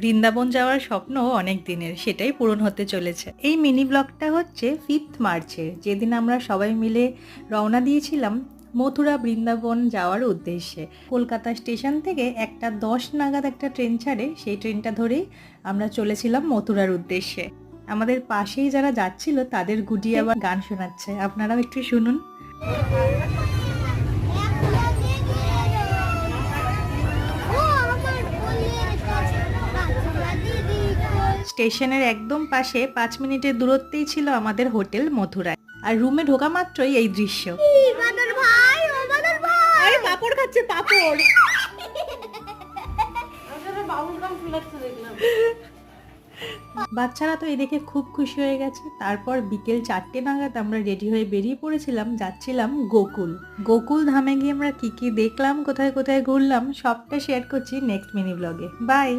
বৃন্দাবন যাওয়ার স্বপ্ন অনেক দিনের, সেটাই পূরণ হতে চলেছে। এই মিনি ব্লগটা হচ্ছে 5th মার্চের, যেদিন আমরা সবাই মিলে রওনা দিয়েছিলাম মথুরা বৃন্দাবন যাওয়ার উদ্দেশ্যে। কলকাতা স্টেশন থেকে 1:10 নাগাদ একটা ট্রেন ছাড়ে, সেই ট্রেনটা ধরেই আমরা চলেছিলাম মথুরার উদ্দেশ্যে। আমাদের পাশেই যারা যাচ্ছিল তাদের গুডি আবার গান শোনাচ্ছে, আপনারাও একটু শুনুন। স্টেশনের একদম পাশে 5 মিনিটের দূরত্বেই ছিল আমাদের হোটেল মথুরায়। আর রুমে ঢোকা মাত্রই এই দৃশ্য। আরে পাপড় খাচ্ছে, পাপড়। বাচ্চারা তো এই দেখে খুব খুশি হয়ে গেছে। তারপর বিকেল 4টে নাগাদ আমরা রেডি হয়ে বেরিয়ে পড়েছিলাম, যাচ্ছিলাম গোকুল। গোকুল ধামে গিয়ে আমরা কি কি দেখলাম, কোথায় কোথায় ঘুরলাম, সবটা শেয়ার করছি নেক্সট মিনি ব্লগে। বাই।